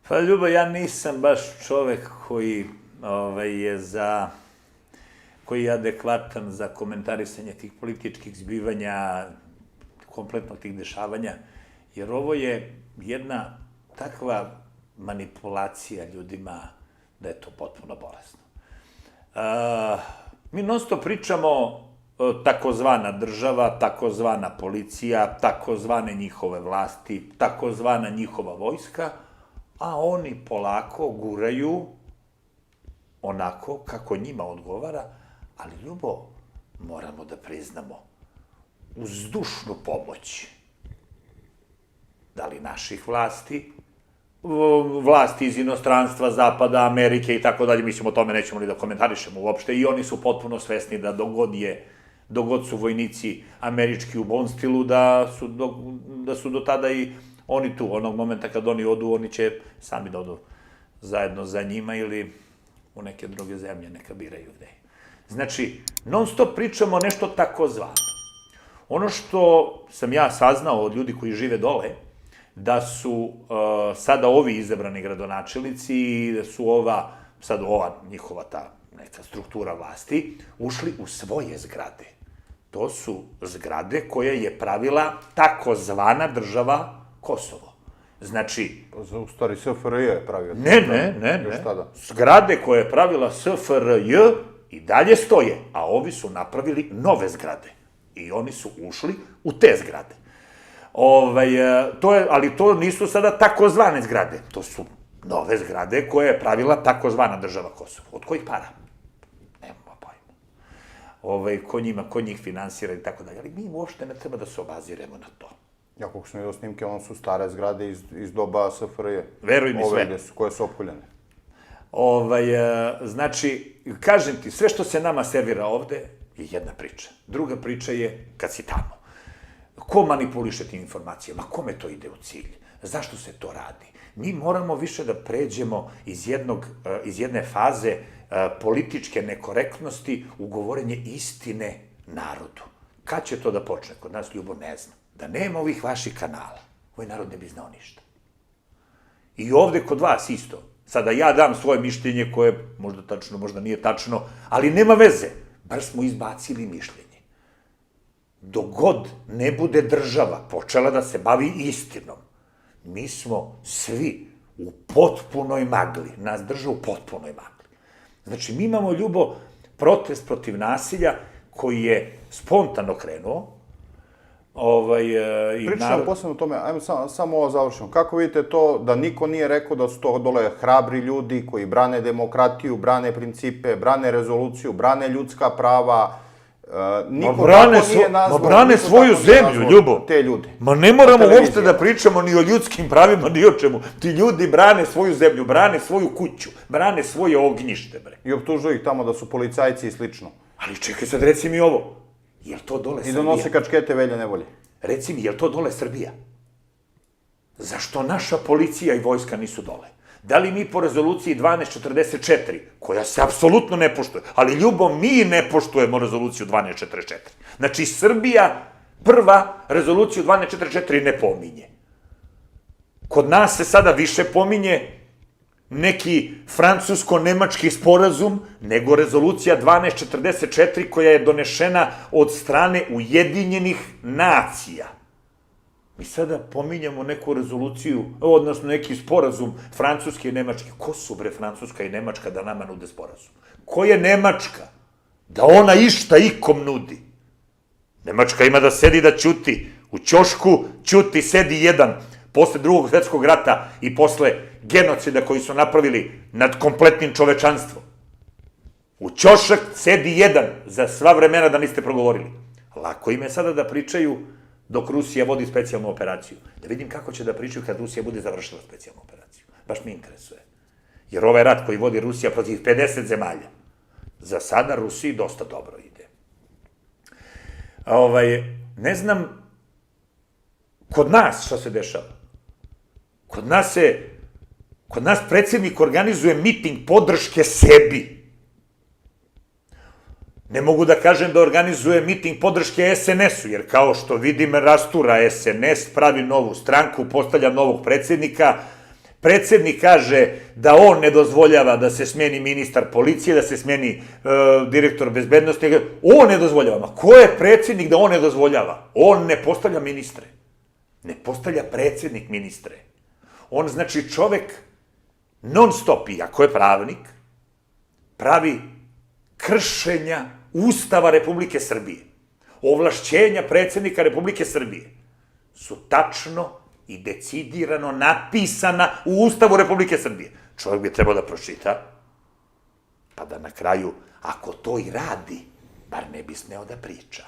Pa Ljubo, ja nisam baš čovek koji je adekvatan za komentarisanje tih političkih zbivanja, kompletno tih dešavanja, jer ovo je jedna takva manipulacija ljudima da je to potpuno bolesno. Mi non stop pričamo takozvana država, takozvana policija, takozvane njihove vlasti, takozvana njihova vojska, a oni polako guraju onako kako njima odgovara, ali Ljubo, moramo da priznamo, uz zdušnu pomoć, da li naših vlasti, vlasti iz inostranstva, Zapada, Amerike i tako dalje, mislim o tome nećemo ni da komentarišemo uopšte, i oni su potpuno svesni da dogod su vojnici američki u Bonstilu, da su do tada i oni tu, onog momenta kad oni odu, oni će sami da odu zajedno za njima ili u neke druge zemlje, neka biraju gde. Znači, non stop pričamo nešto takozvano. Ono što sam ja saznao od ljudi koji žive dole, da su sada ovi izabrani gradonačelnici i da su ova njihova ta neka struktura vlasti ušli u svoje zgrade. To su zgrade koje je pravila takozvana država Kosovo. Znači... U stvari SFRJ je pravio. Ne. Zgrade koje je pravila SFRJ i dalje stoje, a ovi su napravili nove zgrade. I oni su ušli u te zgrade. Ali to nisu sada takozvane zgrade. To su nove zgrade koje je pravila takozvana država Kosovo. Od kojih para? Nemamo pojma. Ko njih finansira i tako dalje. Ali mi uopšte ne treba da se obaziremo na to. Ja, kako sam vidio snimke, ono su stare zgrade iz doba SFRJ. Veruj mi sve. Ove koje su opkoljene. Znači, kažem ti, sve što se nama servira ovde je jedna priča. Druga priča je kad si tamo. Ko manipuliše tim informacijama? Kome to ide u cilj? Zašto se to radi? Mi moramo više da pređemo iz jedne faze političke nekorektnosti u govorenje istine narodu. Kad će to da počne? Kod nas, Ljubo, ne znam. Da nema ovih vaših kanala, ovaj narod ne bi znao ništa. I ovde kod vas isto. Sada ja dam svoje mišljenje koje je možda tačno, možda nije tačno, ali nema veze. Bar smo izbacili mišljenje. Dok god ne bude država počela da se bavi istinom, mi smo svi u potpunoj magli. Nas drže u potpunoj magli. Znači, mi imamo, Ljubo, protest protiv nasilja koji je spontano krenuo. Pričamo posebno o tome, ajmo samo ovo završimo. Kako vidite to da niko nije rekao da su to dole hrabri ljudi koji brane demokratiju, brane principe, brane rezoluciju, brane ljudska prava, niko tako nije nazvao... Ma brane svoju zemlju, Ljubo. Te ljude. Ma ne moramo uopšte da pričamo ni o ljudskim pravima, ni o čemu. Ti ljudi brane svoju zemlju, brane svoju kuću, brane svoje ognjište, bre. I optužuju ih tamo da su policajci i slično. Ali čekaj sad, reci mi ovo. Je li to dole Srbija? I da nose kačkete Velje Nevolje. Reci mi, je li to dole Srbija? Zašto naša policija i vojska nisu dole? Da li mi po rezoluciji 1244, koja se apsolutno ne poštuje, ali Ljubo, mi ne poštujemo rezoluciju 1244. Znači, Srbija prva rezoluciju 1244 ne pominje. Kod nas se sada više pominje neki francusko-nemački sporazum, nego rezolucija 1244 koja je donešena od strane Ujedinjenih nacija. Mi sada pominjamo neku rezoluciju, odnosno neki sporazum francuski i nemački. Ko su, bre, Francuska i Nemačka da nama nude sporazum? Ko je Nemačka? Da ona išta ikom nudi. Nemačka ima da sedi da ćuti. U ćošku ćuti, sedi jedan. Posle Drugog svetskog rata i posle genocida koji su napravili nad kompletnim čovečanstvom. U ćošak sedi jedan za sva vremena da niste progovorili. Lako im je sada da pričaju dok Rusija vodi specijalnu operaciju. Da vidim kako će da pričaju kad Rusija bude završila specijalnu operaciju. Baš me interesuje. Jer ovaj rat koji vodi Rusija protiv 50 zemalja, za sada Rusiji dosta dobro ide. Ne znam kod nas šta se dešava. Kod nas predsjednik organizuje miting podrške sebi. Ne mogu da kažem da organizuje miting podrške SNS-u, jer kao što vidim rastura SNS, pravi novu stranku, postavlja novog predsjednika, Predsednik kaže da on ne dozvoljava da se smeni ministar policije, da se smeni direktor bezbednosti. On ne dozvoljava. Ma ko je predsednik da on ne dozvoljava? On ne postavlja ministre. Ne postavlja predsednik ministre. On, znači, čovek non stop, iako je pravnik, pravi kršenja Ustava Republike Srbije. Ovlašćenja predsednika Republike Srbije su tačno i decidirano napisana u Ustavu Republike Srbije. Čovjek bi trebao da pročita, pa da na kraju, ako to i radi, bar ne bi smeo da priča.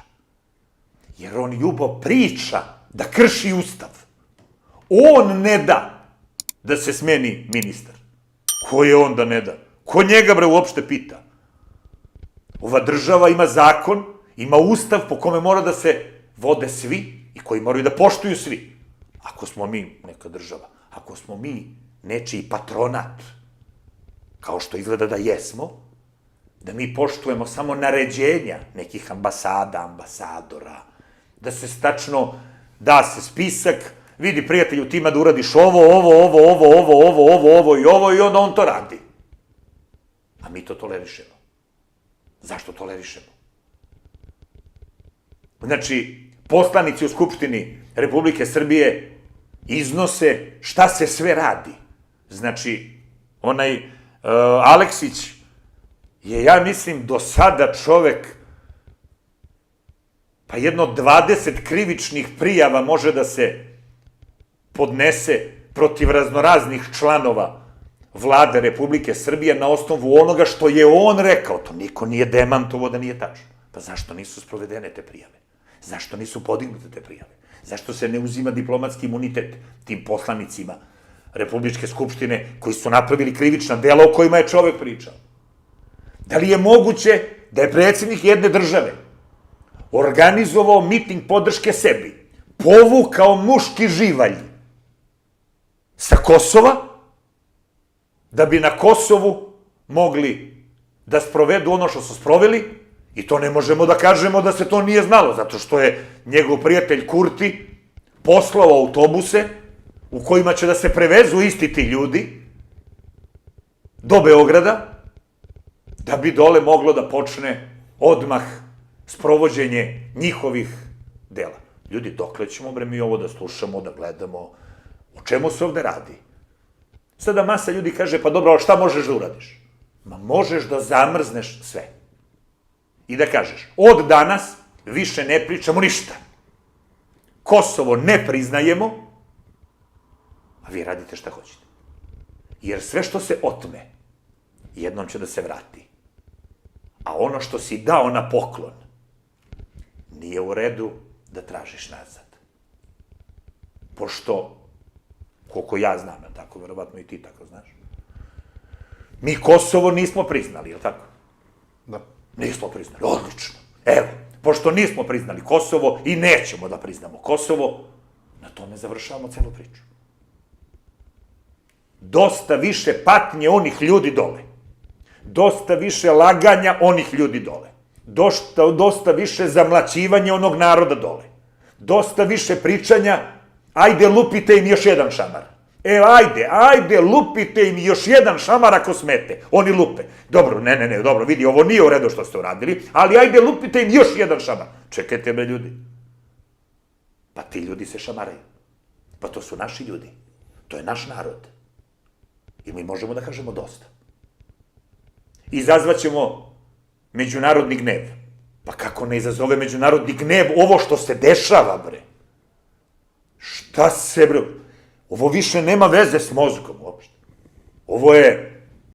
Jer on, Ljubo, priča da krši Ustav. On ne da se smeni ministar. Ko je on da ne da? Ko njega, bre, uopšte pita? Ova država ima zakon, ima Ustav po kome mora da se vode svi i koji moraju da poštuju svi. Ako smo mi neka država, ako smo mi nečiji patronat, kao što izgleda da jesmo, da mi poštujemo samo naređenja nekih ambasada, ambasadora, da se tačno da se spisak, vidi prijatelju, ti ima da uradiš ovo i onda on to radi. A mi to tolerišemo. Zašto tolerišemo? Znači, poslanici u Skupštini Republike Srbije iznose šta se sve radi. Znači, onaj Aleksić je, ja mislim, do sada čovek, pa jedno 20 krivičnih prijava može da se podnese protiv raznoraznih članova Vlade Republike Srbije na osnovu onoga što je on rekao. To niko nije demantovo da nije tačno. Pa zašto nisu sprovedene te prijave? Zašto nisu podignute te prijave? Zašto se ne uzima diplomatski imunitet tim poslanicima Republičke skupštine koji su napravili krivična dela o kojima je čovek pričao? Da li je moguće da je predsednik jedne države organizovao miting podrške sebi, povukao muški živalj sa Kosova, da bi na Kosovu mogli da sprovedu ono što su sproveli, i to ne možemo da kažemo da se to nije znalo, zato što je njegov prijatelj Kurti poslao autobuse u kojima će da se prevezu isti ti ljudi do Beograda, da bi dole moglo da počne odmah sprovođenje njihovih dela. Ljudi, dokle ćemo bre mi ovo da slušamo, da gledamo, o čemu se ovde radi? Sada masa ljudi kaže, pa dobro, ali šta možeš da uradiš? Ma možeš da zamrzneš sve. I da kažeš, od danas više ne pričamo ništa. Kosovo ne priznajemo, a vi radite šta hoćete. Jer sve što se otme, jednom će da se vrati. A ono što si dao na poklon, nije u redu da tražiš nazad. Pošto, koliko ja znam, tako, verovatno i ti tako znaš, mi Kosovo nismo priznali, je li tako? Da. Nismo priznali, odlično. Evo, pošto nismo priznali Kosovo i nećemo da priznamo Kosovo, na tome završavamo celu priču. Dosta više patnje onih ljudi dole. Dosta više laganja onih ljudi dole. Dosta više zamlaćivanja onog naroda dole. Dosta više pričanja, ajde lupite im još jedan šamar. Ajde, lupite im još jedan šamar ako smete. Oni lupe. Dobro, ne, dobro, vidi, ovo nije u redu što ste uradili, ali ajde lupite im još jedan šamar. Čekajte me, ljudi. Pa ti ljudi se šamaraju. Pa to su naši ljudi. To je naš narod. I mi možemo da kažemo dosta. Izazvaćemo međunarodni gnev. Pa kako ne izazove međunarodni gnev ovo što se dešava, bre? Šta se, bre? Ovo više nema veze s mozgom uopšte. Ovo je